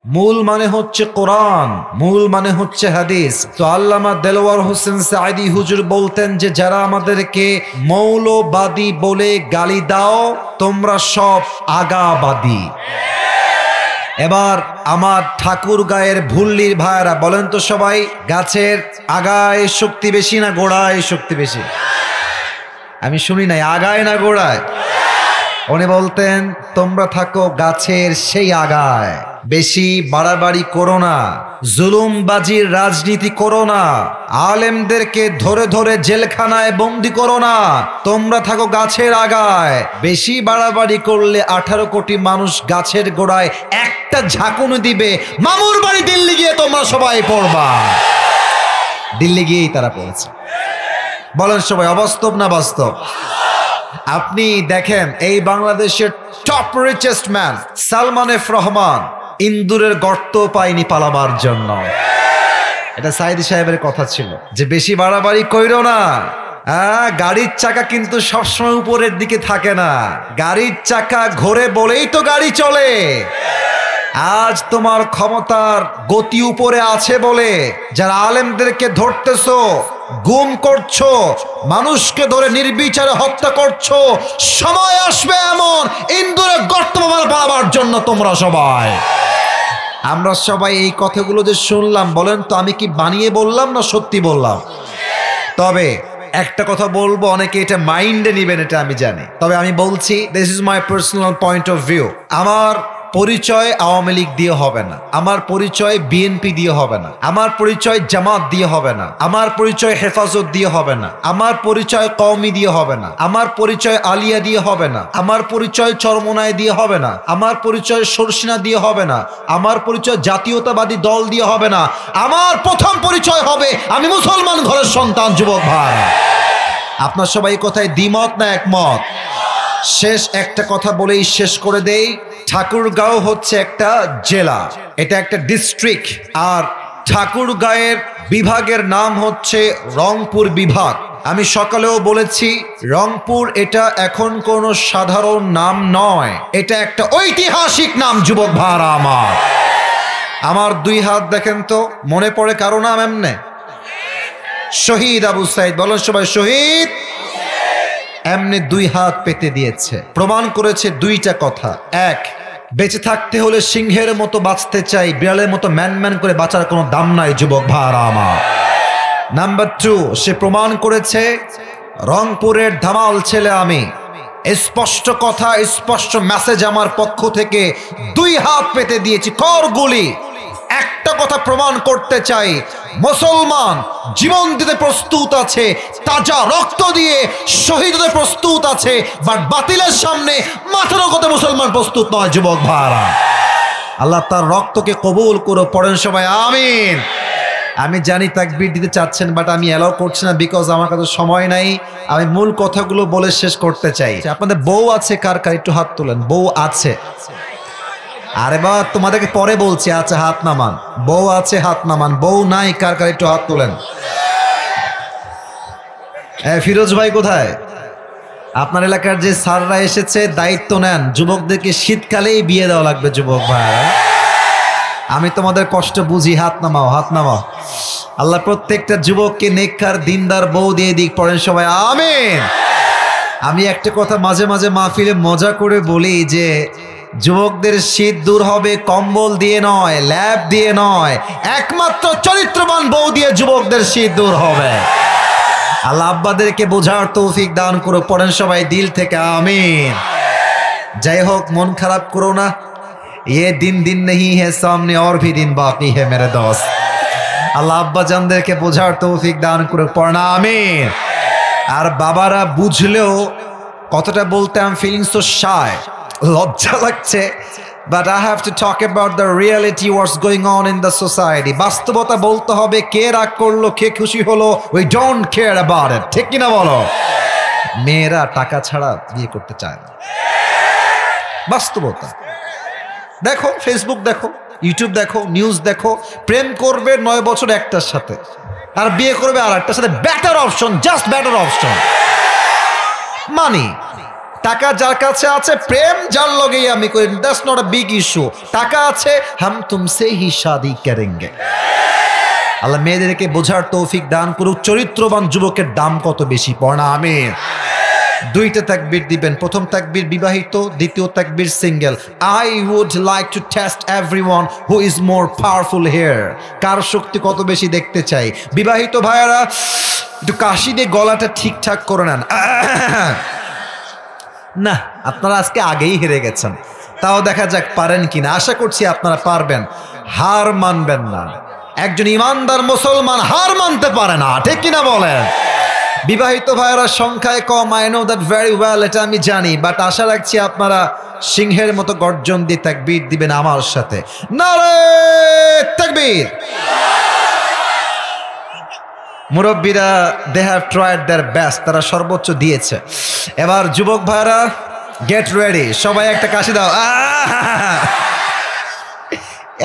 মূল মানে হচ্ছে কোরআন, মূল মানে হচ্ছে হাদিস। তো আল্লামা দেলোয়ার হোসেন সাঈদী হুজুর বলতেন যে যারা আমাদেরকে মৌলবাদী বলে গালি দাও তোমরা সব আগাবাদী। এবার আমার ঠাকুর গায়ের ভুল্লির ভাইরা বলেন তো সবাই, গাছের আগায় শক্তি বেশি না গোড়ায় শক্তি বেশি? আমি শুনি নাই, আগায় না গোড়ায়? উনি বলতেন তোমরা থাকো গাছের সেই আগায়, বেশি বাড়াবাড়ি করো না, জুলুমবাজির রাজনীতি করো না, আলেমদেরকে ধরে ধরে জেলখানায় বন্দি করো না, তোমরা থাকো গাছের আগায়। বেশি বাড়াবাড়ি করলে 18 কোটি মানুষ গাছের গোড়ায় একটা ঝাঁকুনি দিবে, মামুর বাড়ি দিল্লি গিয়ে তোমরা সবাই পড়বা। দিল্লি গিয়েই তারা পড়েছে। বলেন সবাই, অবাস্তব না বাস্তব? আপনি দেখেন এই বাংলাদেশের top richest man Salman F Rahman ইন্দুরের গর্ত পায়নি পালাবার জন্য। এটা সাইদি সাহেবের কথা ছিল যে বেশি বাড়াবাড়ি কইরো না। গাড়ির চাকা কিন্তু সবসময় উপরের দিকে থাকে না, গাড়ির চাকা ঘোরে বলেই তো গাড়ি চলে। আজ তোমার ক্ষমতার গতি উপরে আছে বলে যারা আলেমদেরকে ধরতেছো, গুম করছো, মানুষকে ধরে নির্বিচারে হত্যা করছো, সময় আসবে এমন ইন্দুরে গর্ত পালাবার জন্য তোমরা সবাই। আমরা সবাই এই কথাগুলো যে শুনলাম, বলেন তো আমি কি বানিয়ে বললাম না সত্যি বললাম? তবে একটা কথা বলবো, অনেকে এটা মাইন্ডে নিবেন এটা আমি জানি, তবে আমি বলছি this is my personal point of view. আমার পরিচয় আওয়ামী লীগ দিয়ে হবে না, আমার পরিচয় বিএনপি দিয়ে হবে না, আমার পরিচয় জামাত দিয়ে হবে না, আমার পরিচয় হেফাজত দিয়ে হবে না, আমার পরিচয় কওমি দিয়ে হবে না, আমার পরিচয় আলিয়া দিয়ে হবে না, আমার পরিচয় চরমোনাই দিয়ে হবে না, আমার পরিচয় সরসিনা দিয়ে হবে না, আমার পরিচয় জাতীয়তাবাদী দল দিয়ে হবে না। আমার প্রথম পরিচয় হবে আমি মুসলমান ঘরের সন্তান। যুবক ভাই, আপনার সবাই কথায় দ্বিমত না একমত? শেষ একটা কথা বলেই শেষ করে দেই। ঠাকুরগাঁও হচ্ছে একটা জেলা, এটা একটা ডিস্ট্রিক্ট, আর ঠাকুরগাঁয়ের বিভাগের নাম হচ্ছে রংপুর বিভাগ। আমি সকালেও বলেছি রংপুর এটা এখন কোনো সাধারণ নাম নয়, এটা একটা ঐতিহাসিক নাম। যুবক ভাইরা আমার 2 হাত দেখেন তো, মনে পড়ে কারো নাম এমনে? শহীদ আবু সাইদ। বলেন সবাই শহীদ। এমনি 2 হাত পেতে দিয়েছে, প্রমাণ করেছে 2টা কথা। এক, বেঁচে থাকতে হলে সিংহের মতো বাঁচতে চাই, বিড়ালের মতো ম্যান করে বাঁচার কোনো দাম নাই। যুবক ভাইরা আমার। নাম্বার 2, সে প্রমাণ করেছে রংপুরের ধামাল ছেলে আমি। স্পষ্ট কথা, স্পষ্ট মেসেজ আমার পক্ষ থেকে 2 হাত পেতে দিয়েছি। করগুলি একটা কথা প্রমাণ করতে চাই, মুসলমান জীবন দিতে প্রস্তুত আছে, তাজা রক্ত দিয়ে শহীদ হতে প্রস্তুত আছে, বাট বাতিলের সামনে মাথা রগতে মুসলমান প্রস্তুত নয়। যুবক ভাইরা, আল্লাহ তার রক্তকে কবুল করো। পড়েন সবাই আমিন। আমি জানি তাকবীর দিতে চাচ্ছেন, বাট আমি অ্যালাউ করছি না, বিকজ আমার কাছে সময় নাই। আমি মূল কথাগুলো বলে শেষ করতে চাই। আপনাদের বউ আছে কার কার? একটু হাত তোলেন। বউ আছে? আরে বাবা, তোমাদেরকে পরে বলছি। আচ্ছা হাত নামান। বউ আছে হাত নামান। বউ নাই কার কার? একটু হাত তোলেন। ফিরোজ ভাই কোথায়? আপনার এলাকার যে স্যাররা এসেছে দায়িত্ব নেন, যুবকদেরকে শীতকালেই বিয়ে দেওয়া লাগবে। যুবক ভাই, আমি তোমাদের কষ্ট বুঝি। হাত নামাও, হাত নামাও। আল্লাহ প্রত্যেকটা যুবককে নেককার দিনদার বউ দিয়ে দিক। পড়েন সবাই আমিন। আমি একটা কথা মাঝে মাঝে মাহফিলে মজা করে বলি যে যুবকদের শীত দূর হবে কম্বল দিয়ে নয়, ল্যাব দিয়ে নয়, একমাত্র চরিত্রবান বউ দিয়ে যুবকদের শীত দূর হবে। আল্লাহ আব্বাদেরকে বোঝার তৌফিক দান করো। পড়েন সবাই দিল থেকে আমিন। যাই হোক, মন খারাপ করো না। ये दिन नहीं है, सामने और भी दिन बाकी है मेरे दोस्त। আল্লাহ আব্বা জানদেরকে বোঝার তৌফিক দান করে পড়না আমিন। আর বাবারা বুঝলেও কতটা বলতে I am feeling so shy, লজ্জা লাগছে, but I have to talk about the reality what's going on in the society. বাস্তবতা বলতে হবে। কে রাগ করলো, কে খুশি হলো, we don't care about it. ঠিক কিনা বলো? মেয়েরা টাকা ছাড়া বিয়ে করতে চায় না, বাস্তবতা। দেখো, ফেসবুক দেখো, ইউটিউব দেখো, নিউজ দেখো। প্রেম করবে 9 বছর একটার সাথে, আর বিয়ে করবে আর একটার সাথে। Better option, just better option. Money, টাকা যার কাছে আছে, প্রেম যার লগেই আমি করি, that's not a big issue. টাকা আছে, হাম তুমসে হি শাদি করেঙ্গে। আল্লাহ মেয়েদেরকে বোঝার তৌফিক দান করুক। চরিত্রবান যুবকের দাম কত বেশি, পড়না আমিন। দুইটা তাকবীর দিবেন, প্রথম তাকবীর বিবাহিত, দ্বিতীয় Takbir single. I would like to test everyone who is more powerful here. কার শক্তি কত বেশি দেখতে চাই। বিবাহিত ভাইয়ারা একটু কাশি দিয়ে গলাটা ঠিকঠাক করে নেন। না, আপনারা আজকে আগেই হেরে গেছেন, তাও দেখা যাক পারেন কিনা। আশা করছি আপনারা পারবেন, হার মানবেন না। একজন ইমানদার মুসলমান হার মানতে পারে না, ঠিক কিনা বলেন? বিবাহিত ভাইয়েরা সংখ্যায় কম, I know that very well, এটা আমি জানি, বাট আশা রাখছি আপনারা সিংহের মতো গর্জন দিয়ে তাকবীর দিবেন আমার সাথে। নারে তাকবীর। মুরব্বীরা they have tried their best, তারা সর্বোচ্চ দিয়েছে। এবার যুবক ভাইরা গেট রেডি, সবাই একটা কাশি দাও।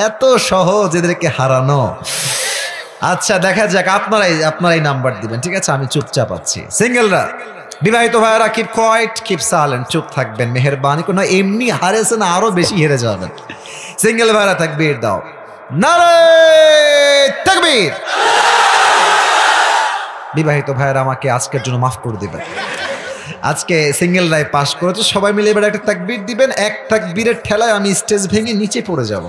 এত সহজ এদেরকে হারানো। আচ্ছা দেখা যাক, আপনারাই নাম্বার দিবেন, ঠিক আছে? আমি চুপচাপ আছি। সিঙ্গেলরা, বিবাহিত ভাইরা কিপ কোয়াইট, কিপ সাইলেন্ট, চুপ থাকবেন মেহেরবানি করে। এমনি হারেছেন, আরো বেশি হেরে যাবেন। সিঙ্গেল ভাইরা তাকবীর দাও, নারে তাকবীর। বিবাহিত ভাইরা আমাকে আজকের জন্য মাফ করে দিবেন, আজকে সিঙ্গেল রায় পাশ করেছে। সবাই মিলে এবার একটা তাকবীর দিবেন, এক তাকবীরের ঠেলায় আমি স্টেজ ভেঙে নিচে পড়ে যাব।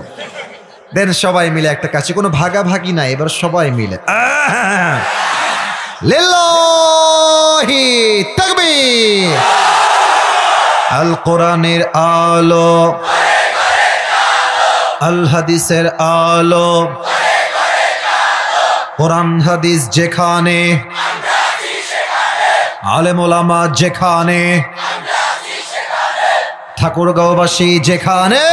দেন সবাই মিলে একটা কাছে, কোনো ভাগাভাগি নাই, এবার সবাই মিলে লিল্লাহি তাকবীর। আল কোরআনের আলো, আল হাদিসের আলো, কোরআন হাদিস যেখানে, আলেম ওলামা যেখানে, ঠাকুরগাঁওবাসী যেখানে,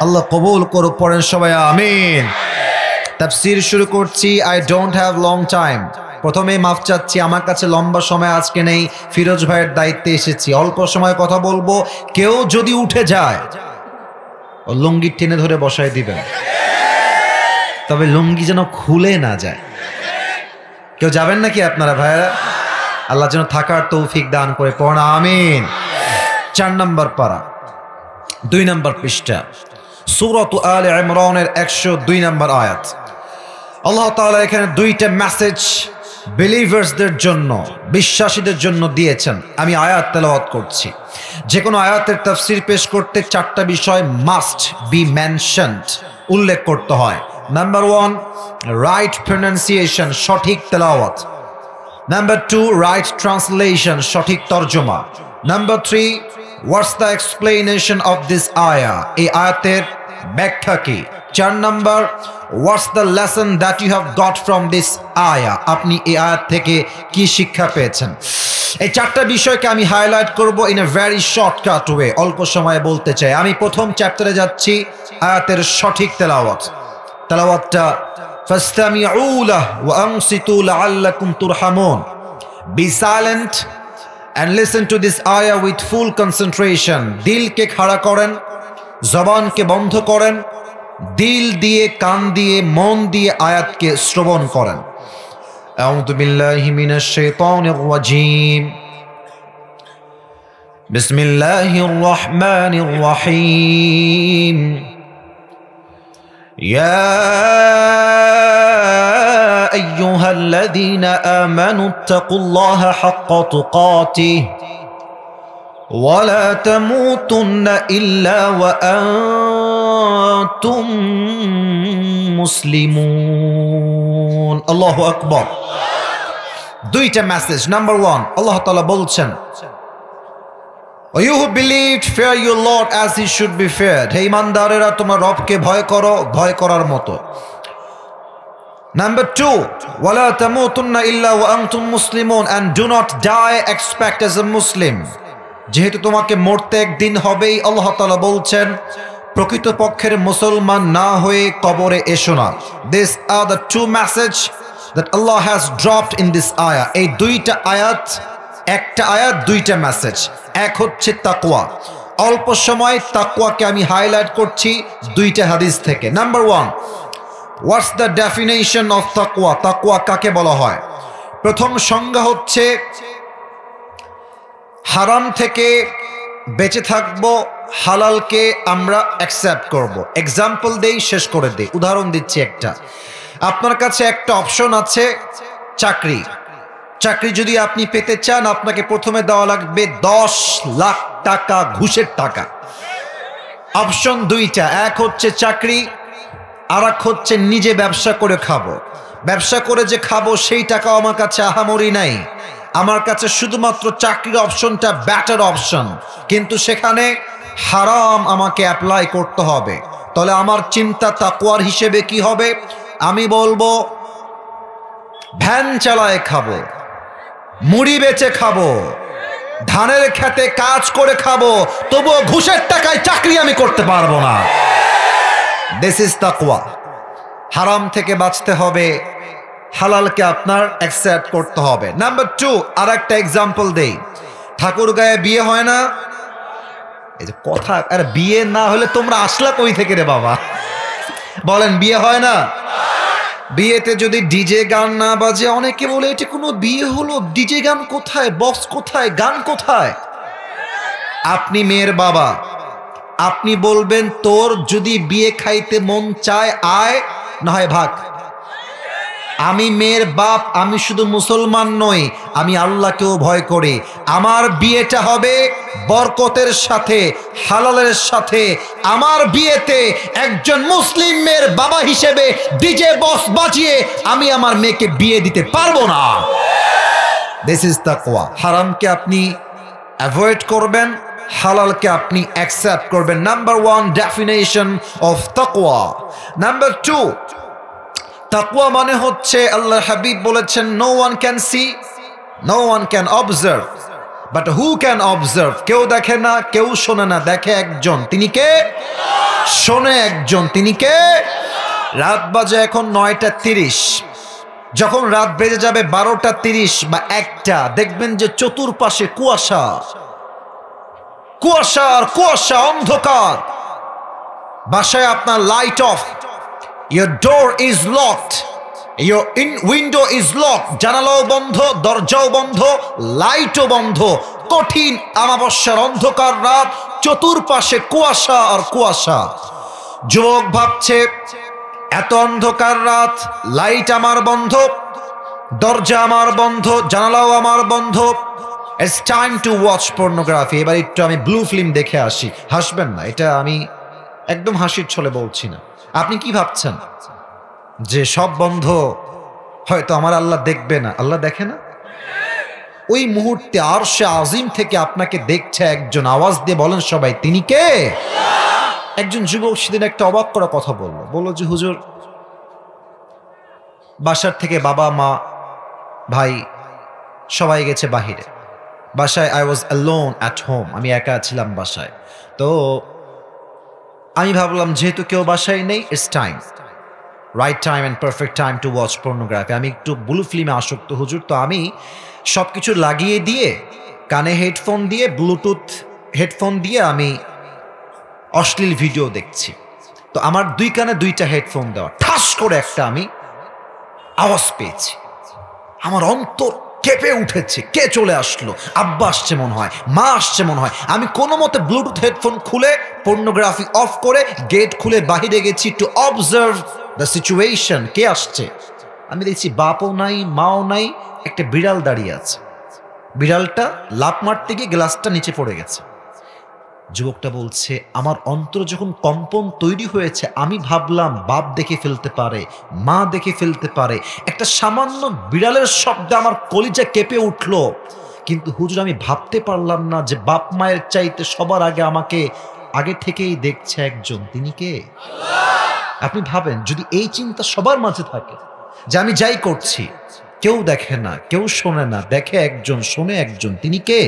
আল্লাহ কবুল করুক। পড়েন সবাই আমিন। তাফসীর শুরু করছি। I don't have long time. প্রথমে মাফ চাচ্ছি, আমার কাছে লম্বা সময় আজকে নেই, ফিরোজ ভাইয়ের দায়িত্বে এসেছি, অল্প সময় কথা বলবো। কেউ যদি উঠে যায় ও লুঙ্গি টেনে ধরে বসায় দিবেন, তবে লুঙ্গি যেন খুলে না যায়। কেউ যাবেন নাকি আপনারা ভাইয়েরা? আল্লাহ যেন থাকার তৌফিক দান করে, পড়া আমিন। 4 নম্বর পারা, 2 নম্বর পৃষ্ঠা, সূরাত আলে ইমরানের 102 নম্বর আয়াত। আল্লাহ তাআলা এখানে 2টা মেসেজ বিলিভার্সদের জন্য, বিশ্বাসীদের জন্য দিয়েছেন। আমি আয়াত তেলাওয়াত করছি। যে কোনো আয়াতের তাফসীর পেশ করতে 4টা বিষয় মাস্ট বি মেনশনড, উল্লেখ করতে হয়। নাম্বার 1, রাইট প্রনাউন্সিয়েশন, সঠিক তেলাওয়াত। নাম্বার 2, রাইট ট্রান্সলেশন, সঠিক তর্জমা। Number 3, what's the explanation of this আয়া, এই আয়াতের ব্যাখ্যা কি। 4 number, what's the lesson that you have got from this আয়া, আপনি এই আয়াত থেকে কি শিক্ষা পেয়েছেন। এই 4টা বিষয়কে আমি হাইলাইট করব in a very shortcut way, অল্প সময়ে বলতে চাই। আমি প্রথম চ্যাপ্টারে যাচ্ছি, আয়াতের সঠিক তেলাওয়াত। তেলাওয়াতটা ফাসতামিউ লাহু ওয়া আনসিতু লাআল্লাকুম তুরহামুন। Be silent and listen to this ayah with full concentration. দিলকে খাড়া করেন, জবানকে বন্ধ করেন, দিল দিয়ে, কান দিয়ে, মন দিয়ে আয়াতকে শ্রবণ করেন। আউযু বিল্লাহি মিনাশ শাইতানির রাজীম। বিসমিল্লাহির রহমানির রহিম। ইয়া أيها الذين آمنوا اتقوا الله حق تقاته ولا تموتن إلا وأنتم مسلمون. الله أكبر. 2টা মেসেজ। নাম্বার 1, আল্লাহ তাআলা বলছেন, You who believed, fear your Lord as he should be feared. হে ঈমানদারেরা, তোমরা রবকে ভয় করো, ভয় করার মতো। Number 2, وَلَا تَمُوتُنَّ إِلَّا وَأَنْتُمْ مُسْلِمُونَ, and do not die except as a Muslim. যেহেতু তোমাকে মরতে একদিন হবেই, আল্লাহ তাআলা বলছেন প্রকৃতপক্ষের মুসলমান না হয়ে কবরে এসো না। These are the 2 message that Allah has dropped in this ayah. এই 2টা আয়াত, একটা আয়াত 2টা মেসেজ। এক হচ্ছে তাকওয়া। অল্প সময় তাকওয়াকে আমি হাইলাইট করছি 2টা হাদিস থেকে। Number 1, What's the definition of taqwa? তাকওয়া কাকে বলা হয়? প্রথম সংজ্ঞা হচ্ছে হারাম থেকে বেঁচে থাকবো, হালালকে আমরা অ্যাকসেপ্ট করব। এক্সাম্পল দেই, শেষ করে দেই, উদাহরণ দিচ্ছি একটা। আপনার কাছে একটা অপশন আছে, চাকরি। চাকরি যদি আপনি পেতে চান, আপনাকে প্রথমে দেওয়া লাগবে 10 লাখ টাকা ঘুষের টাকা। অপশন দুইটা, এক হচ্ছে চাকরি, আর এক হচ্ছে নিজে ব্যবসা করে খাবো। ব্যবসা করে যে খাবো সেই টাকাও আমার কাছে আহামরি নাই, আমার কাছে শুধুমাত্র চাকরির অপশনটা বেটার অপশন, কিন্তু সেখানে হারাম আমাকে অ্যাপ্লাই করতে হবে। তাহলে আমার চিন্তা তাকওয়ার হিসেবে কি হবে? আমি বলবো ভ্যান চালায় খাবো, মুড়ি বেচে খাবো, ধানের খেতে কাজ করে খাবো, তবুও ঘুষের টাকায় চাকরি আমি করতে পারবো না। দিস ইজ তাকওয়া। হারাম থেকে বাঁচতে হবে, হালালকে আপনার অ্যাকসেপ্ট করতে হবে। নাম্বার 2, আর একটা এক্সাম্পল দেই। ঠাকুর গায়ে বিয়ে হয় না? এই যে কথা, আরে বিয়ে না হলে তোমরা আসলা কই থেকে রে বাবা? বলেন, বিয়ে হয় না? বিয়েতে যদি ডিজে গান না বাজে, অনেকে বলে এটা কোনো বিয়ে হলো? ডিজে গান কোথায়, বক্স কোথায়, গান কোথায়? আপনি মেয়ের বাবা, আপনি বলবেন তোর যদি বিয়ে খাইতে মন চায় আয়, না হয় ভাগ। আমি মেয়ের বাপ, আমি শুধু মুসলমান নই, আমি আল্লাহকেও ভয় করি। আমার বিয়েটা হবে বরকতের সাথে, হালালের সাথে। আমার বিয়েতে একজন মুসলিম মেয়ের বাবা হিসেবে ডিজে বক্স বাজিয়ে আমি আমার মেয়েকে বিয়ে দিতে পারবো না। দিস ইজ তাকওয়া। হারামকে আপনি অ্যাভয়েড করবেন, হালালকে আপনি অ্যাকসেপ্ট করবেন। নাম্বার 1 ডেফিনেশন অফ তাকওয়া। নাম্বার 2, তাকওয়া মানে হচ্ছে, আল্লাহ হাবিব বলেছেন, no one can see, no one can observe, but who can observe. কেউ দেখে না, কেউ শোনে না, দেখে একজন, তিনি কে? শোনে একজন, তিনি কে? রাত বাজে এখন 9:30, যখন রাত বেজে যাবে 12:30 বা 1টা, দেখবেন যে চতুর্পাশে কুয়াশা, কুয়াশা আর কুয়াশা, অন্ধকার। বাসায় আপনার light off, your door is locked, your window is locked, জানালাও বন্ধ, দরজাও বন্ধ, লাইটও বন্ধ। কঠিন আমাবস্যার অন্ধকার রাত, চতুর্পাশে কুয়াশা আর কুয়াশা। যুবক ভাবছে, এত অন্ধকার রাত, লাইট আমার বন্ধ, দরজা আমার বন্ধ, জানালাও আমার বন্ধ, it's time to watch pornography. এবার একটু আমি ব্লু ফিল্ম দেখে আসি। হাসবেন না, এটা আমি একদম হাসির ছলে বলছি না। আপনি কি ভাবছেন যে সব বন্ধ, হয়তো আমার আল্লাহ দেখবে না? আল্লাহ দেখে না? ওই মুহূর্তে আরশে আজিম থেকে আপনাকে দেখছে একজন। আওয়াজ দিয়ে বলেন সবাই, তিনি কে? একজন যুবক সেদিন একটা অবাক করা কথা বললো যে হুজুর, বাসার থেকে বাবা মা ভাই সবাই গেছে বাহিরে, বাসায় I was alone at home, আমি একা ছিলাম বাসায়। তো আমি ভাবলাম যেহেতু কেউ বাসায় নেই, it's time, right time and perfect time to watch pornography. আমি একটু ব্লু ফিল্মে আসক্ত হুজুর, তো আমি সব কিছু লাগিয়ে দিয়ে, কানে হেডফোন দিয়ে, ব্লুটুথ হেডফোন দিয়ে আমি অশ্লীল ভিডিও দেখছি। তো আমার 2 কানে 2টা হেডফোন দেওয়া, ঠাস করে একটা আমি আওয়াজ পেয়েছি, আমার অন্তর কেঁপে উঠেছে। কে চলে আসলো? আব্বা আসছে মনে হয়, মা আসছে মনে হয়। আমি কোনো মতে ব্লুটুথ হেডফোন খুলে, পর্নোগ্রাফি অফ করে, গেট খুলে বাহিরে গেছি টু অবজার্ভ দ্য সিচুয়েশন। কে আসছে? আমি দেখছি বাপও নাই, মাও নাই, একটা বিড়াল দাঁড়িয়ে আছে। বিড়ালটা লাফ মারতে গিয়ে গ্লাসটা নিচে পড়ে গেছে। যুবকটা বলছে, আমার অন্তর যখন কম্পন তৈরি হয়েছে, আমি ভাবলাম বাপ দেখে ফেলতে পারে, মা দেখে ফেলতে পারে, একটা সামান্য বিড়ালের শব্দে আমার কলিজা কেঁপে উঠল। কিন্তু হুজুর, আমি ভাবতে পারলাম না যে বাপ মায়ের চাইতে সবার আগে আমাকে আগে থেকেই দেখছে একজন, তিনি কে? আপনি ভাবেন, যদি এই চিন্তা সবার মাঝে থাকে যে আমি যাই করছি, কেউ দেখে না, কেউ শোনে না, দেখে একজন, শোনে একজন, তিনি কে?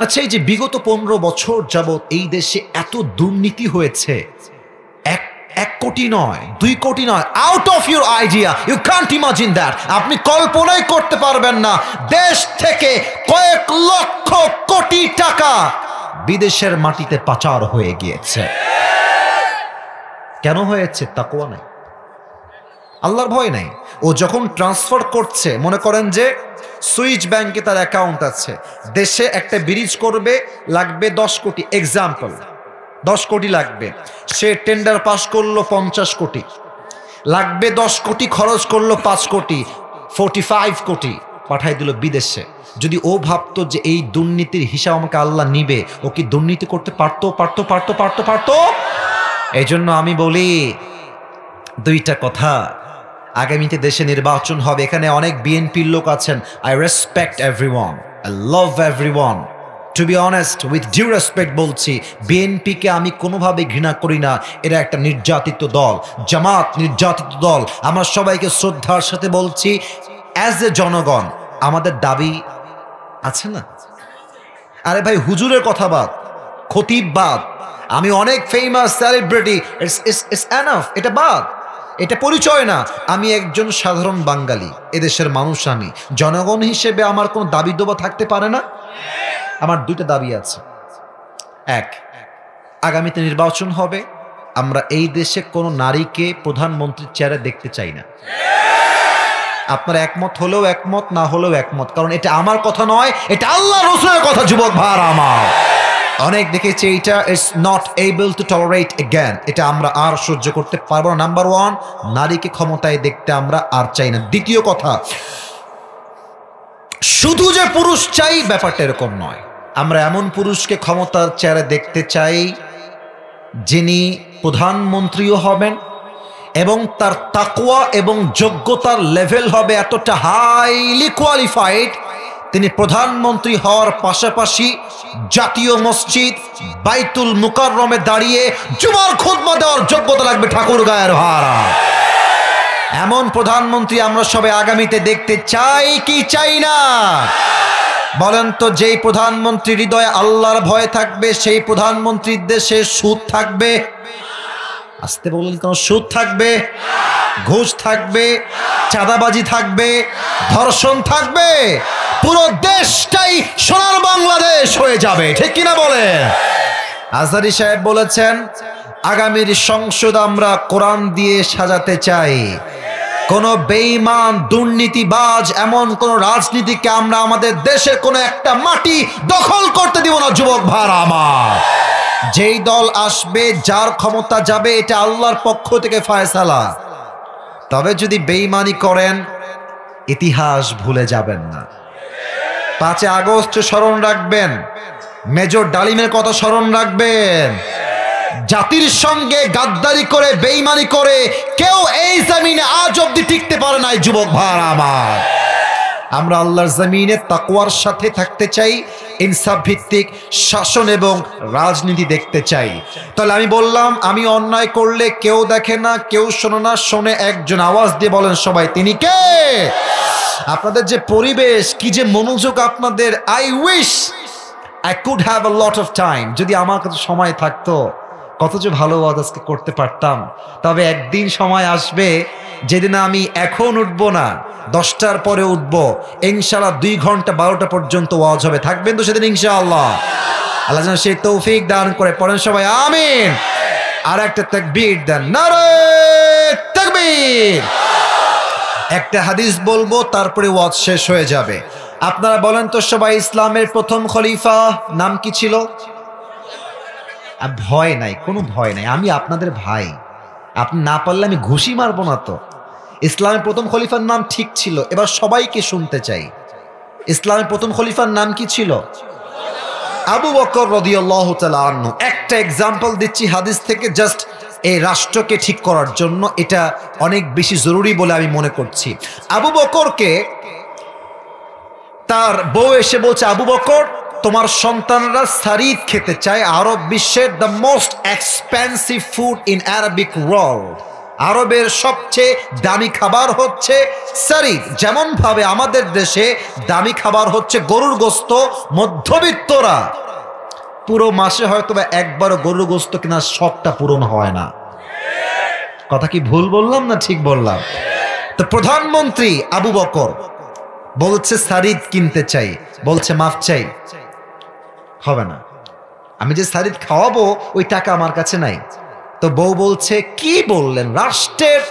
আচ্ছা, এই যে বিগত 15 বছর যাবৎ এই দেশে এত দুর্নীতি হয়েছে, 1 কোটি নয়, 2 কোটি নয়, out of your idea, you can't imagine that. আপনি কল্পনাই করতে পারবেন না, দেশ থেকে কয়েক লক্ষ কোটি টাকা বিদেশের মাটিতে পাচার হয়ে গিয়েছে। কেন হয়েছে? তাকওয়া নাই। আল্লাহর ভয় নাই। ও যখন ট্রান্সফার করছে, মনে করেন যে সুইচ ব্যাংকে তার অ্যাকাউন্ট আছে, দেশে একটা ব্রিজ করবে, লাগবে 10 কোটি, এক্সাম্পল 10 কোটি লাগবে, সে টেন্ডার পাস করলো 50 কোটি, লাগবে 10 কোটি, খরচ করলো 5 কোটি, 45 কোটি পাঠাই দিল বিদেশে। যদি ও ভাবতো যে এই দুর্নীতির হিসাব আমাকে আল্লাহ নিবে, ও কি দুর্নীতি করতে পারতো? এই জন্য আমি বলি দুইটা কথা। আগামীতে দেশে নির্বাচন হবে, এখানে অনেক বিএনপির লোক আছেন। I respect everyone, I love everyone. To be honest, with due respect বলছি, বিএনপিকে আমি কোনোভাবে ঘৃণা করি না। এরা একটা নির্যাতিত দল, জামাত নির্যাতিত দল। আমরা সবাইকে শ্রদ্ধার সাথে বলছি, অ্যাজ এ জনগণ আমাদের দাবি আছে না? আরে ভাই, হুজুরের কথা বাদ, খতিব বাদ, আমি অনেক ফেমাস সেলিব্রিটি, ইটস এনাফ, এটা বাদ, এটা পরিচয় না। আমি একজন সাধারণ বাঙালি, এদেশের মানুষ। আমি জনগণ হিসেবে আমার কোনো দাবি দেওয়া থাকতে পারে না? আমার দুইটা দাবি আছে। এক, আগামীতে নির্বাচন হবে, আমরা এই দেশে কোনো নারীকে প্রধানমন্ত্রীর চেয়ারে দেখতে চাই না। আপনার একমত হলেও একমত, না হলেও একমত, কারণ এটা আমার কথা নয়, এটা আল্লাহ রাসূলের কথা। যুবক ভাইরা আমার, অনেক দেখেছি এটা, it's not able to tolerate again, এটা আমরা আর সহ্য করতে পারবো না। নাম্বার ওয়ান, নারীকে ক্ষমতায় দেখতে আমরা আর চাই না। দ্বিতীয় কথা, শুধু যে পুরুষ চাই ব্যাপারটা এরকম নয়। আমরা এমন পুরুষকে ক্ষমতার চেয়ারে দেখতে চাই যিনি প্রধানমন্ত্রীও হবেন এবং তার তাকওয়া এবং যোগ্যতার লেভেল হবে এতটা হাইলি কোয়ালিফাইড, তিনি প্রধানমন্ত্রী হওয়ার পাশাপাশি জাতীয় মসজিদ বাইতুল মুকাররমে দাঁড়িয়ে জুমার খুতবা দেওয়ার যোগ্যতা লাগবে। ঠাকুর গায়ের ভাড়া, এমন প্রধানমন্ত্রী আমরা সবাই আগামীতে দেখতে চাই কি চাই না? বলেন তো, যেই প্রধানমন্ত্রী হৃদয়ে আল্লাহর ভয় থাকবে, সেই প্রধানমন্ত্রীর দেশে সুদ থাকবে? আসতে বললেন কেন? সুদ থাকবে, ঘুষ থাকবে, চাঁদাবাজি থাকবে, ধর্ষণ থাকবে, পুরো দেশটাই সোনার বাংলাদেশ হয়ে যাবে। ঠিক কিনা বলে? আজহারী সাহেব বলেছেন, আগামীর সংসদ আমরা কোরআন দিয়ে সাজাতে চাই। কোন বেঈমান, দুর্নীতিবাজ, এমন কোন রাজনীতিকে আমরা আমাদের দেশের কোন একটা মাটি দখল করতে দিব না। যুবক ভাইরা আমার, যেই দল আসবে, যার ক্ষমতা যাবে, এটা আল্লাহর পক্ষ থেকে ফয়সালা। তবে যদি বেঈমানি করেন, ইতিহাস ভুলে যাবেন না। 5 আগস্ট স্মরণ রাখবেন, মেজর ডালিমের কথা স্মরণ রাখবেন। জাতির সঙ্গে গাদ্দারি করে, বেঈমানি করে কেউ এই জমিনে আজ অব্দি টিকতে পারে নাই। যুবক ভাইরা আমার, আমরা আল্লাহর জমিনে তাকওয়ার সাথে থাকতে চাই, ইনসাফ ভিত্তিক শাসন এবং রাজনীতি দেখতে চাই। তাহলে আমি বললাম, আমি অন্যায় করলে কেউ দেখে না, কেউ শোনে না, শোনে একজন, আওয়াজ দিয়ে বলেন সবাই, তিনি কে? আপনাদের যে পরিবেশ, কি যে মনোযোগ আপনাদের! I wish I could have a lot of time, যদি আমার কাছে সময় থাকতো, কত যে ভালো ওয়াজ আজকে করতে পারতাম। তবে একদিন সময় আসবে যেদিন আমি এখন উঠবো না, 10টার পরে উঠবো, ইনশাআল্লাহ 2 ঘন্টা 12টা পর্যন্ত ওয়াজ হবে। থাকবেন তো সেদিন ইনশাআল্লাহ? আল্লাহ যেন সেই তৌফিক দান করে। পড়েন সবাই আমিন। আর একটা তাকবীর দেন, নারে তাকবীর। একটা হাদিস বলবো, তারপরে ওয়াজ শেষ হয়ে যাবে। আপনারা বলেন তো সবাই, ইসলামের প্রথম খলিফা নাম কি ছিল? ভয় নাই, কোনো ভয় নাই, আমি আপনাদের ভাই। আপনি না পারলে আমি ঘুষি মারবো না তো। ইসলামের প্রথম খলিফার নাম ঠিক ছিল। এবার সবাইকে শুনতে চাই, ইসলামের প্রথম খলিফার নাম কি ছিল? আবু বকর রাদিয়াল্লাহু তাআলা আনহু। একটা এক্সাম্পল দিচ্ছি হাদিস থেকে, জাস্ট এই রাষ্ট্রকে ঠিক করার জন্য। এটা অনেক বেশি জরুরি বলে আমি মনে করছি। আবু বকরকে তার বউ এসে বলছে, আবু বকর, তোমার সন্তানরা সারিদ খেতে চায়, আরব বিশ্বের the most expensive food in Arabic world. আরবের সবচেয়ে দামি খাবার হচ্ছে সারিদ। যেমন ভাবে আমাদের দেশে দামি খাবার হচ্ছে গরুর গোস্ত, মধ্যবিত্তরা পুরো মাসে হয়তো একবারও গরুর গোস্ত কেনার শখটা পূরণ হয় না। কথা কি ভুল বললাম না ঠিক বললাম? তো প্রধানমন্ত্রী আবু বকর বলছে সারিদ কিনতে চাই, বলছে মাফ চাই, হবে না, আমি যে সারিদ খাওয়াবো ওই টাকা আমার কাছে নাই। তো বউ বলছে, কি বললেন? রাষ্ট্রের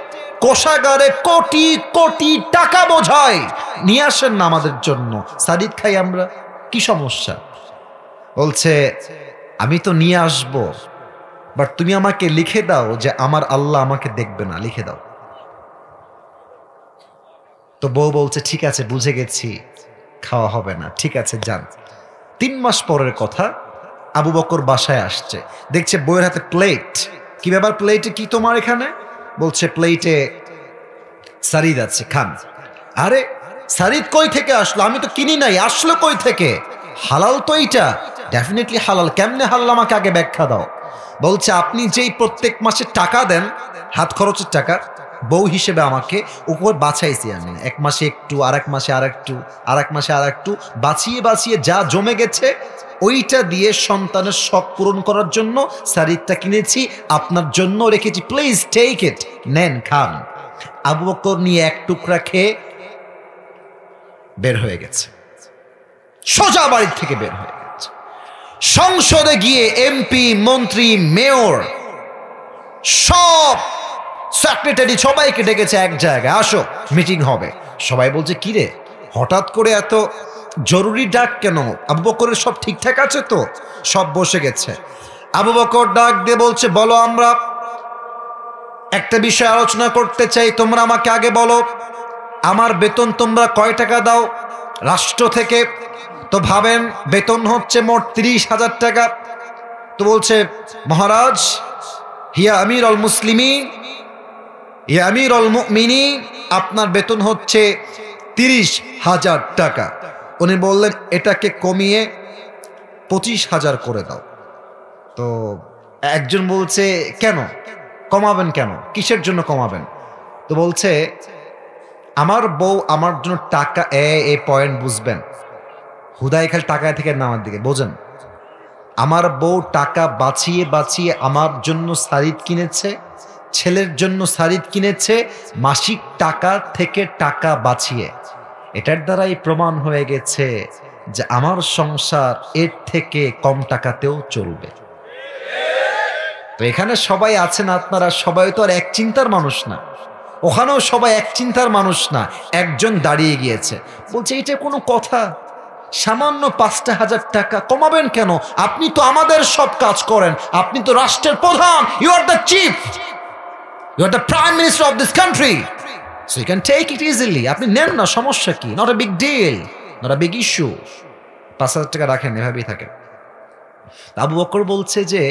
কোষাগারে কোটি কোটি টাকা বোঝায়, নিয়ে আসেন না আমাদের জন্য, সারিদ খাই আমরা, কি সমস্যা? বলছে আমি তো নিয়ে আসব, বাট তুমি আমাকে লিখে দাও যে আমার আল্লাহ আমাকে দেখবে না, লিখে দাও। তো বউ বলছে ঠিক আছে, বুঝে গেছি, খাওয়া হবে না, ঠিক আছে যান। 3 মাস পরের কথা, আবু বকর বাসায় আসছে, দেখছে বউয়ের হাতে প্লেট। কি ব্যাপার, প্লেটে কি তোমার এখানে? বলছে প্লেটে সারিদ আছে, খান। আরে সারিদ কই থেকে আসলো? আমি তো কিনি নাই, আসলো কই থেকে? হালাল তো এইটা, ডেফিনেটলি হালাল। কেমনে হালাল আমাকে আগে ব্যাখ্যা দাও। বলছে আপনি যেই প্রত্যেক মাসে টাকা দেন, হাত খরচের টাকা, বউ হিসেবে আমাকে উপর বাছাইছি আমি, 1 মাসে একটু, আর 1 মাসে আর একটু, আর 1 মাসে আর একটু, বাঁচিয়ে বাঁচিয়ে যা জমে গেছে ওইটা দিয়ে সন্তানের শখ পূরণ করার জন্য সারিদটা কিনেছি, আপনার জন্য রেখেছি, প্লিজ টেক ইট, নেন খান। আবু বকর নিয়ে 1 টুকরা খেয়ে বের হয়ে গেছে, সোজা বাড়ি থেকে বের হয়ে গেছে। সংসদে গিয়ে এমপি, মন্ত্রী, মেয়র, সব সেক্রেটারি সবাইকে ডেকেছে এক জায়গায়, আসো মিটিং হবে। সবাই বলছে কি রে, হঠাৎ করে এত জরুরি ডাক কেন? আবু বকরের সব ঠিকঠাক আছে তো? সব বসে গেছে। আবু বকর ডাক দিয়ে বলছে বলো, আমরা একটা বিষয় আলোচনা করতে চাই, তোমরা আমাকে আগে বলো, আমার বেতন তোমরা কয় টাকা দাও রাষ্ট্র থেকে? তো ভাবেন বেতন হচ্ছে মোট 30,000 টাকা। তো বলছে মহারাজ, হিয়া আমির আল মুসলিমিন, ইয়া আমির আল মুমিনিন, আপনার বেতন হচ্ছে 30,000 টাকা। উনি বললেন এটাকে কমিয়ে 25,000 করে দাও। তো একজন বলছে কেন কমাবেন, কেন, কিসের জন্য কমাবেন? তো বলছে আমার বউ আমার জন্য টাকা, এই পয়েন্ট বুঝবেন, হুদাই খালি টাকায় থেকে নামার দিকে বোঝেন। আমার বউ টাকা বাঁচিয়ে বাঁচিয়ে আমার জন্য সারিদ কিনেছে, ছেলের জন্য সারিদ কিনেছে, মাসিক টাকা থেকে টাকা বাঁচিয়ে। এটার দ্বারাই প্রমাণ হয়ে গেছে যে আমার সংসার এর থেকে কম টাকাতেও চলবে। তো এখানে সবাই আছেন আপনারা, সবাই তো আর এক চিন্তার মানুষ না, ওখানেও সবাই এক চিন্তার মানুষ না। একজন দাঁড়িয়ে গিয়েছে, বলছে এটা কোনো কথা, সামান্য 5,000 টাকা কমাবেন কেন? আপনি তো আমাদের সব কাজ করেন, আপনি তো রাষ্ট্রের প্রধান, you are the chief, you are the prime minister of this country, so you can take it easily, আপনি নেন না, সমস্যা কি? Not a big deal, not a big issue, 5,000 টাকা রাখেন, এভাবেই থাকেন। আবু বকর বলছে যে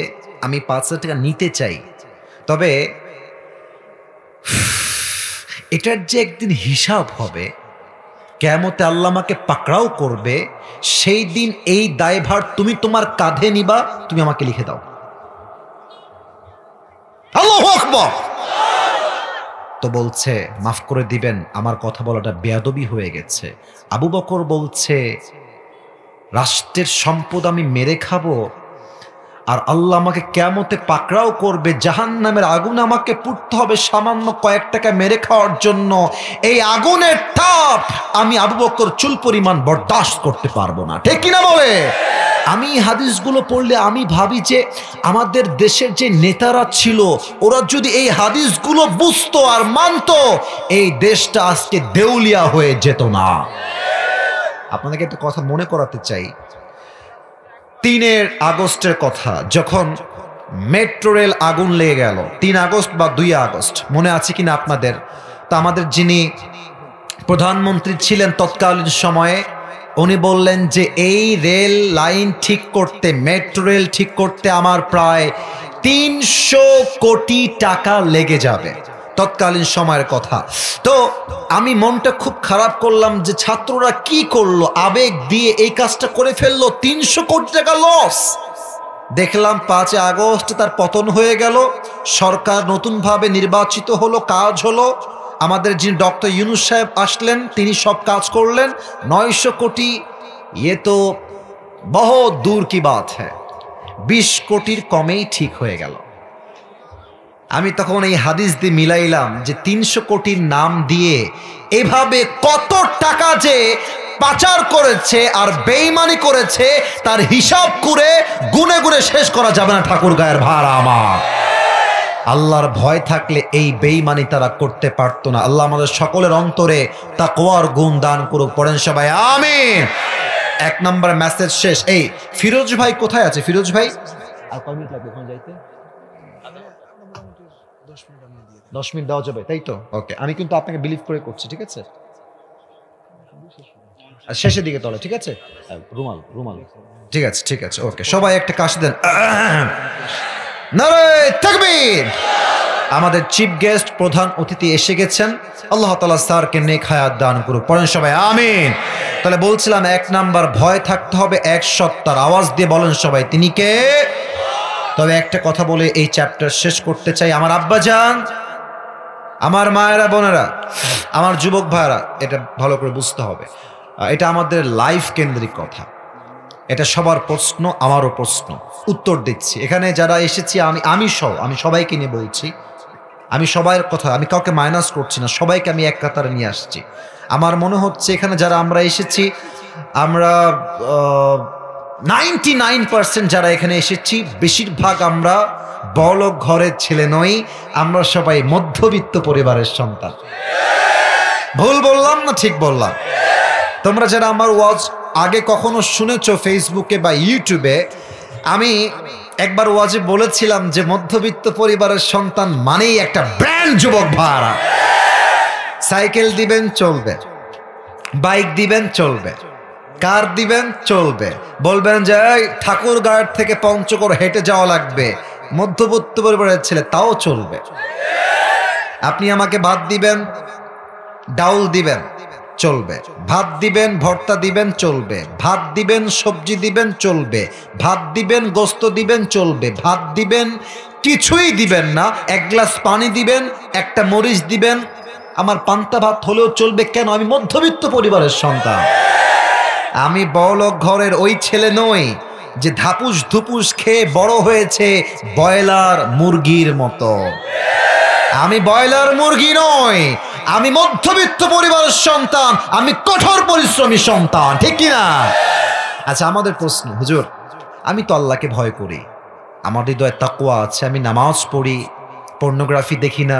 আমি 5,000 টাকা নিতে চাই, তবে এটার যে একদিন হিসাব হবে, কিয়ামতে আল্লাহ আমাকে পাকড়াও করবে, সেই দিন এই দায়ভার তুমি তোমার কাঁধে নিবা, তুমি আমাকে লিখে দাও। আল্লাহু আকবার। তো বলছে মাফ করে দিবেন, আমার কথা বলাটা বেয়াদবি হয়ে গেছে। আবু বকর বলছে রাষ্ট্রের সম্পদ আমি মেরে খাবো, আর আল্লাহ আমাকে কিয়ামতে পাকড়াও করবে, জাহান্নামের আগুনে আমাকে পুড়তে হবে সামান্য কয়েক টাকা মেরে খাওয়ার জন্য। এই আগুনের তাপ আমি আবু বকর চুল পরিমাণ বরদাস্ত করতে পারবো না, ঠিক কিনা বলে? আমি হাদিসগুলো পড়লে আমি ভাবি যে আমাদের দেশের যে নেতারা ছিল, ওরা যদি এই হাদিসগুলো বুঝতো আর মানতো, এই দেশটা আজকে দেউলিয়া হয়ে যেত না। আপনাদেরকে একটা কথা মনে করাতে চাই, 3 আগস্টের কথা, যখন মেট্রো রেল আগুন লেগে গেল, 3 আগস্ট বা 2 আগস্ট মনে আছে কিনা আপনাদের? তা আমাদের যিনি প্রধানমন্ত্রী ছিলেন তৎকালীন সময়ে, উনি বললেন যে এই রেল লাইন ঠিক করতে, মেট্রো রেল ঠিক করতে আমার প্রায় 300 কোটি টাকা লেগে যাবে, তৎকালীন সময়ের কথা। তো আমি মনটা খুব খারাপ করলাম যে ছাত্ররা কি করলো, আবেগ দিয়ে এই কাজটা করে ফেললো, 300 কোটি টাকা লস। দেখলাম 5 আগস্ট তার পতন হয়ে গেল, সরকার নতুনভাবে নির্বাচিত হলো, কাজ হলো, আমাদের যিনি ডক্টর ইউনূস সাহেব আসলেন, তিনি সব কাজ করলেন। 900 কোটি ये तो बहुत दूर की बात है, 20 কোটির কমেই ঠিক হয়ে গেল। আমি তখন এই হাদিস দিয়ে মিলাইলাম যে 300 কোটির নাম দিয়ে এভাবে কত টাকা যে পাচার করেছে আর বেঈমানি করেছে, তার হিসাব করে গুনে গুনে শেষ করা যাবে না। ঠাকুর গায়ের ভাড়া আমার, আল্লাহর ভয় থাকলে এই বেঈমানি তারা করতে পারতো না। আল্লাহ আমাদের সকলের অন্তরে তাকওয়ার গুণ দান করুক, পড়েন সবাই আমিন। এক নম্বর মেসেজ শেষ। এই ফিরোজ ভাই কোথায় আছে? ফিরোজ ভাই আর কয় মিনিট লাগবে ওখানে যাইতে? 10 মিনিট দেওয়া যাবে, তাই তো? ওকে, আমি কিন্তু আপনাকে বিলিভ করে করছি, ঠিক আছে? আর শেষের দিকে তলে, ঠিক আছে? রুমাল রুমাল, ঠিক আছে ঠিক আছে, ওকে। সবাই একটা কাশি দেন। নারে তাকবীর। আমাদের চিফ গেস্ট, প্রধান অতিথি এসে গেছেন। আল্লাহ তাআলা স্যারকে নেক হায়াত দান করুক, পড়েন সবাই আমিন। তাহলে বলছিলাম, এক নাম্বার ভয় থাকতে হবে এক সত্তার। আওয়াজ দিয়ে বলেন সবাই, তিনি কে? তবে একটা কথা বলে এই চ্যাপ্টার শেষ করতে চাই। আমার আব্বাজান, আমার মায়েরা, বোনেরা, আমার যুবক ভাইরা, এটা ভালো করে বুঝতে হবে। এটা আমাদের লাইফ কেন্দ্রিক কথা। এটা সবার প্রশ্ন, আমারও প্রশ্ন, উত্তর দিচ্ছি। এখানে যারা এসেছি আমি সবাইকে নিয়ে বলছি। আমি সবার কথা, আমি কাউকে মাইনাস করছি না, সবাইকে আমি এক কাতারে নিয়ে আসছি। আমার মনে হচ্ছে এখানে যারা আমরা এসেছি, আমরা 99% যারা এখানে এসেছি, বেশিরভাগ আমরা বড়লোক ঘরের ছেলে নই, আমরা সবাই মধ্যবিত্ত পরিবারের সন্তান। ভুল বললাম না ঠিক বললাম? তোমরা যারা আমার ওয়াজ আগে কখনো শুনেছো ফেসবুকে বা ইউটিউবে, আমি একবার ওয়াজে বলেছিলাম যে মধ্যবিত্ত পরিবারের সন্তান মানেই একটা ব্র্যান্ড যুবক ভাড়া। সাইকেল দিবেন চলবে, বাইক দিবেন চলবে, কার দিবেন চলবে, বলবেন যে ঠাকুরগাঁও থেকে পঞ্চগড় হেঁটে যাওয়া লাগবে, মধ্যবিত্ত পরিবারের ছেলে, তাও চলবে। আপনি আমাকে ভাত দিবেন, ডাউল দিবেন চলবে, ভাত দিবেন ভর্তা দিবেন চলবে, ভাত দিবেন সবজি দিবেন চলবে, ভাত দিবেন গোস্ত দিবেন চলবে, ভাত দিবেন কিছুই দিবেন না, এক গ্লাস পানি দিবেন, একটা মরিচ দিবেন, আমার পান্তা ভাত হলেও চলবে। কেন? আমি মধ্যবিত্ত পরিবারের সন্তান। আমি বড়লোক ঘরের ওই ছেলে নই যে ধাপুস ধুপুস খেয়ে বড় হয়েছে ব্রয়লার মুরগির মতো। আমি ব্রয়লার মুরগি নই, আমি মধ্যবিত্ত পরিবারের সন্তান, আমি কঠোর পরিশ্রমী সন্তান, ঠিক কিনা? আচ্ছা, আমাদের প্রশ্ন, হুজুর আমি তো আল্লাহকে ভয় করি, আমার হৃদয়ে তাকওয়া আছে, আমি নামাজ পড়ি, পর্নোগ্রাফি দেখি না,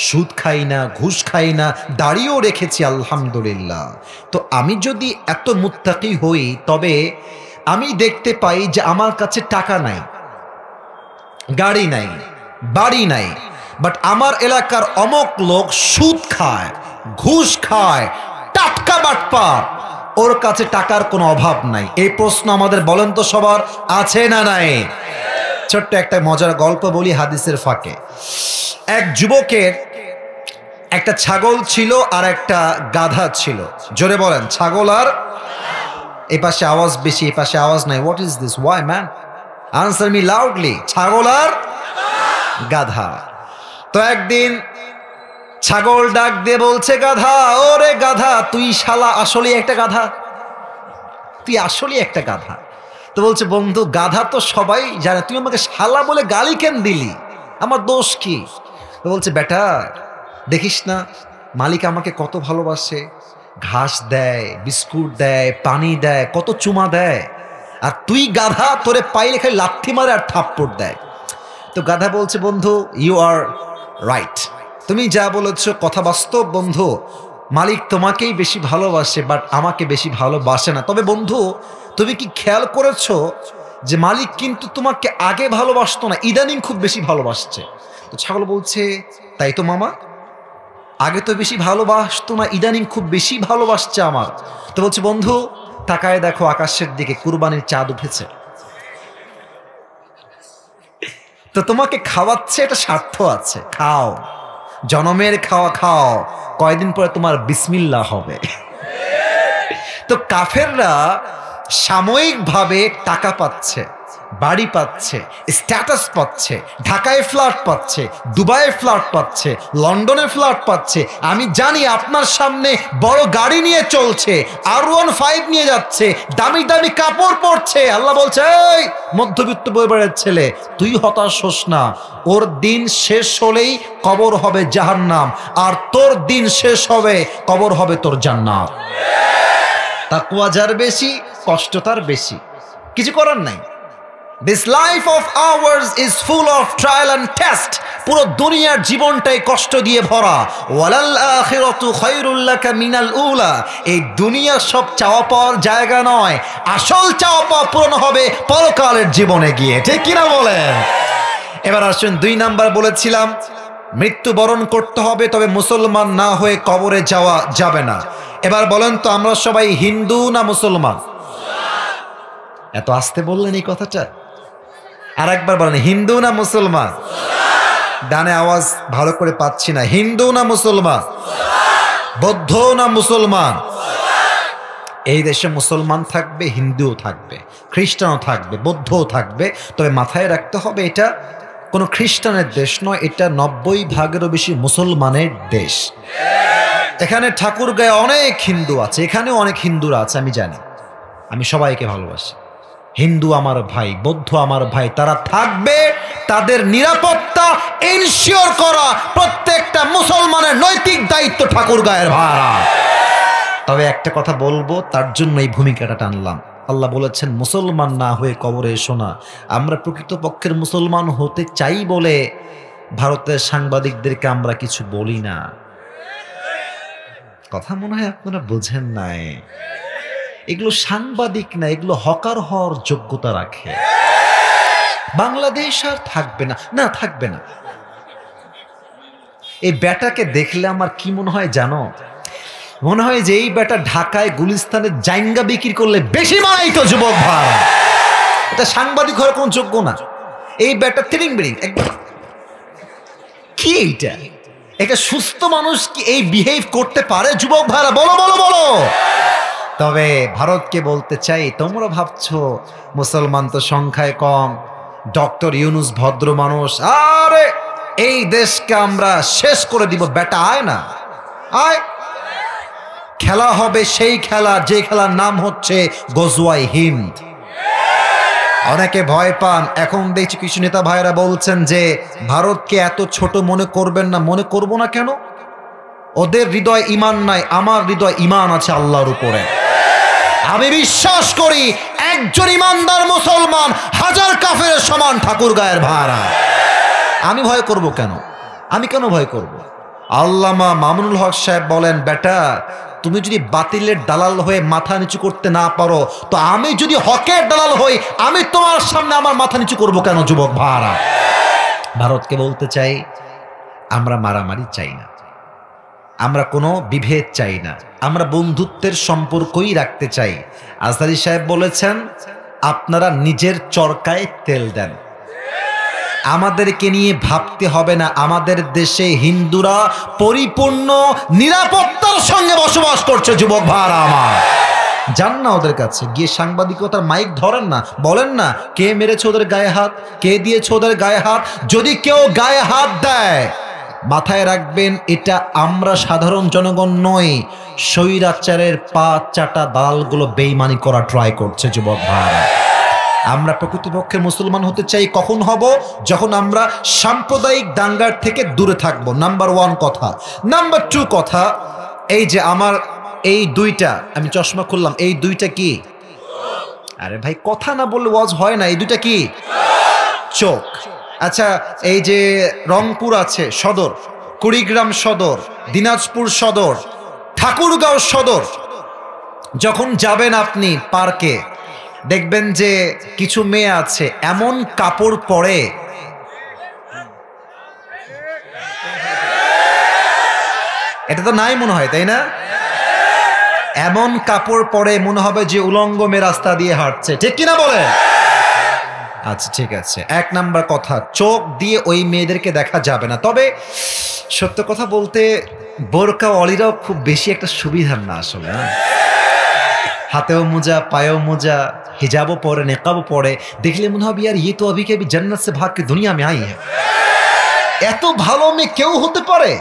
সুদ খাই না, ঘুষ খাই না, দাড়িও রেখেছি আলহামদুলিল্লাহ। তো আমি যদি এত মুত্তাকি হই, তবে আমি দেখতে পাই যে আমার কাছে টাকা নাই, গাড়ি নাই, বাড়ি নাই, বাট আমার এলাকার অমক লোক সুদ খায়, ঘুষ খায়, টাটকা বাটপার, ওর কাছে টাকার কোনো অভাব নাই। এই প্রশ্ন আমাদের বলেন তো সবার আছে না নাই? ছোট্ট একটা মজার গল্প বলি হাদিসের ফাঁকে। এক যুবকের একটা ছাগল ছিল আর একটা গাধা ছিল। জোরে বলেন, ছাগল আর, এই পাশে আওয়াজ বেশি, এই পাশে আওয়াজ নাই। What is this? Why man? Answer me loudly. ছাগল আর গাধা। তো একদিন ছাগল ডাক দিয়ে বলছে, গাধা, ওরে গাধা, তুই শালা আসলে একটা গাধা, তুই আসলে একটা গাধা। তো বলছে, বন্ধু গাধা তো সবাই জানে, তুই আমাকে শালা বলে গালি কেন দিলি? আমার দোষ কি? তো বলছে, বেটা দেখিস না মালিক আমাকে কত ভালোবাসে, ঘাস দেয়, বিস্কুট দেয়, পানি দেয়, কত চুমা দেয়, আর তুই গাধা, তোরে পাইলে খালি লাথি মারে আর থাপ্পড় দেয়। তো গাধা বলছে, বন্ধু ইউ আর রাইট, তুমি যা বলেছ কথা বাস্তব বন্ধু, মালিক তোমাকেই বেশি ভালোবাসে, বাট আমাকে বেশি ভালোবাসে না। তবে বন্ধু তুমি কি খেয়াল করেছো যে মালিক কিন্তু তোমাকে আগে ভালোবাসতো না, ইদানিং খুব বেশি ভালোবাসছে? তো ছাগল বলছে, তাই তো মামা, আগে তো বেশি ভালোবাসতো না, ইদানিং খুব বেশি ভালোবাসছে আমার। তো বলছে, বন্ধু তাকায় দেখো আকাশের দিকে, কুরবানির চাঁদ উঠেছে, তো তোমাকে খাওয়াচ্ছে, এটা স্বার্থ আছে, খাও, জনমের খাওয়া খাও, কয়দিন পরে তোমার বিসমিল্লাহ হবে। তো কাফেররা সাময়িকভাবে টাকা পাচ্ছে, বাড়ি পাচ্ছে, স্ট্যাটাস পাচ্ছে, ঢাকায় ফ্ল্যাট পাচ্ছে, দুবাইয়ে ফ্ল্যাট পাচ্ছে, লন্ডনে ফ্ল্যাট পাচ্ছে। আমি জানি আপনার সামনে বড় গাড়ি নিয়ে চলছে, R15 নিয়ে যাচ্ছে, দামি দামি কাপড় পরছে। আল্লাহ বলছে, এই মধ্যবিত্ত পরিবারের ছেলে, তুই হতাশ হোস না, ওর দিন শেষ হলেই কবর হবে জাহান্নাম, আর তোর দিন শেষ হবে, কবর হবে তোর জান্নাত। তাকওয়া যার বেশি, কষ্ট তার বেশি, কিছু করার নাই। This life of hours is full of trial and test. পুরো দুনিয়ার জীবনটাই কষ্ট দিয়ে ভরা। ওয়ালাল আখিরাতু খায়রুল লাকা মিনাল উলা। এই দুনিয়া সব চাওয়া পাওয়ার জায়গা নয়, আসল চাওয়া পাওয়া পূরণ হবে পরকালের জীবনে গিয়ে, ঠিক কিনা বলেন? এবার আসুন 2 নাম্বার বলেছিলাম মৃত্যুবরণ করতে হবে, তবে মুসলমান না হয়ে কবরে যাওয়া যাবে না। এবার বলেন তো আমরা সবাই হিন্দু না মুসলমান? এত আস্তে বললেন এই কথাটা, আর একবার বলেন হিন্দু না মুসলমান? ডানে আওয়াজ ভালো করে পাচ্ছি না। হিন্দু না মুসলমান? বৌদ্ধ না মুসলমান? এই দেশে মুসলমান থাকবে, হিন্দুও থাকবে, খ্রিস্টানও থাকবে, বৌদ্ধও থাকবে, তবে মাথায় রাখতে হবে এটা কোনো খ্রিস্টানের দেশ নয়, এটা 90% বেশি মুসলমানের দেশ। এখানে ঠাকুরগাঁয়ে অনেক হিন্দু আছে, এখানেও অনেক হিন্দুরা আছে, আমি জানি। আমি সবাইকে ভালোবাসি। হিন্দু আমার ভাই, বৌদ্ধ আমার ভাই, তারা থাকবে। তাদের নিরাপত্তা এনশিওর করা প্রত্যেকটা মুসলমানের নৈতিক দায়িত্ব ঠাকুরগাঁয়ের ভাড়া। তবে একটা কথা বলবো, তার জন্য এই ভূমিকাটা টানলাম। আল্লাহ বলেছেন মুসলমান না হয়ে কবরে এসো না। আমরা প্রকৃতপক্ষের মুসলমান হতে চাই বলে ভারতের সাংবাদিকদেরকে আমরা কিছু বলি না। কথা মনে হয় আপনারা বোঝেন নাই। এগুলো সাংবাদিক না, এগুলো হকার হওয়ার যোগ্যতা রাখে। বাংলাদেশ আর থাকবে না, না থাকবে না। এই ব্যাটাকে দেখলে আমার কি মনে হয় জানো? মনে হয় যে এই ব্যাটা ঢাকায় গুলিস্তানে জাইঙ্গা বিক্রি করলে বেশি মারাইতো যুবক ভাই। এটা সাংবাদিক হওয়ার কোন যোগ্য না। এই ব্যাটা তিরিং বিরিং একবার কি এইটা? একটা সুস্থ মানুষ কি এই বিহেভ করতে পারে যুবক ভাইরা? বলো বলো বলো। তবে ভারতকে বলতে চাই, তোমরা ভাবছো মুসলমান তো সংখ্যায় কম, ডক্টর ইউনুস ভদ্র মানুষ, আরে এই দেশকে আমরা শেষ করে দিব। বেটা আয় না, আয়। খেলা হবে সেই খেলা, যে খেলার নাম হচ্ছে গজওয়াই হিন্দ। অনেকে ভয় পান। এখন দেখছি কিছু নেতা ভাইরা বলছেন যে ভারতকে এত ছোট মনে করবেন না। মনে করব না কেন? ওদের হৃদয় ঈমান নাই, আমার হৃদয় ঈমান আছে আল্লাহর উপরে। আমি বিশ্বাস করি একজন ইমানদার মুসলমান হাজার কাফেরের সমান ঠাকুরগাঁয়ের ভাড়া। আমি ভয় করব কেন? আমি কেন ভয় করব? আল্লামা মামুনুল হক সাহেব বলেন, বেটা তুমি যদি বাতিলের দালাল হয়ে মাথা নিচু করতে না পারো, তো আমি যদি হকের দালাল হই, আমি তোমার সামনে আমার মাথা নিচু করব কেন যুবক ভাড়া? ভারতকে বলতে চাই, আমরা মারামারি চাই না, আমরা কোনো বিভেদ চাই না, আমরা বন্ধুত্বের সম্পর্কই রাখতে চাই। আজহারী সাহেব বলেছেন, আপনারা নিজের চরকায় তেল দেন। আমাদেরকে নিয়ে ভাবতে হবে না। আমাদের দেশে হিন্দুরা পরিপূর্ণ নিরাপত্তার সঙ্গে বসবাস করছে যুবক ভাইরা আমার। যান না ওদের কাছে, গিয়ে সাংবাদিকতার মাইক ধরেন না, বলেন না কে মেরেছে ওদের গায়ে হাত, কে দিয়েছে ওদের গায়ে হাত। যদি কেউ গায়ে হাত দেয়, মাথায় রাখবেন এটা আমরা সাধারণ জনগণ নই, স্বৈরাচারের পা চাটা দালালগুলো বেইমানি করা ট্রাই করছে যুবক ভাইরা। আমরা প্রকৃতপক্ষে মুসলমান হতে চাই কখন হব? যখন আমরা সাম্প্রদায়িক দাঙ্গার থেকে দূরে থাকবো। নাম্বার 1 কথা। নাম্বার 2 কথা, এই যে আমার এই দুইটা, আমি চশমা খুললাম, এই দুইটা কি? আরে ভাই কথা না বললে ওয়াজ হয় না। এই দুইটা কি? চোখ। আচ্ছা, এই যে রংপুর আছে সদর, কুড়িগ্রাম সদর, দিনাজপুর সদর, ঠাকুরগাঁও সদর, যখন যাবেন আপনি পার্কে, দেখবেন যে কিছু মেয়ে আছে এমন কাপড় পরে, এটা তো নাই মনে হয়, তাই না? এমন কাপড় পরে মনে হবে যে উলঙ্গ মেয়ে রাস্তা দিয়ে হাঁটছে, ঠিক কিনা বলে? আচ্ছা ঠিক আছে, 1 নাম্বার কথা, চোখ দিয়ে ওই মেয়েদেরকে দেখা যাবে না। তবে সত্য কথা বলতে বোরকা অলিরাও খুব বেশি একটা সুবিধার না আসলে। হাতেও মোজা, পায়েও মোজা, हिजाबो पड़े, नेकाबो पड़े, देखले मन হবে यार ये तो अभी के अभी जन्नत से भाग के दुनिया में आई है। এত ভালো মেয়ে কেউ হতে পারে?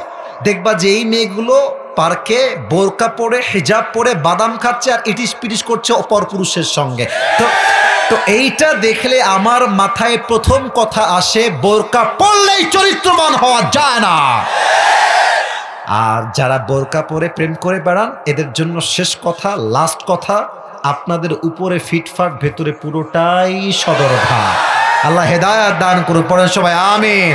দেখবা যে এই মেয়েগুলো পার্কে বোরকা পরে, হিজাব পরে বাদাম খাচ্ছে আর ইটিস পিটিস করছে অপর পুরুষের সঙ্গে। তো এইটা দেখলে আমার মাথায় প্রথম কথা আসে, বোরকা পরলেই চরিত্রবান হওয়া যায় না। আর যারা বোরকা পরে প্রেম করে বেড়ান, এদের জন্য শেষ কথা, লাস্ট কথা, আপনাদের উপরে ফিটফাট, ভেতরে পুরোটাই সদরঘাট। আল্লাহ হেদায়াত দান করুন। পড়েন সবাই আমিন।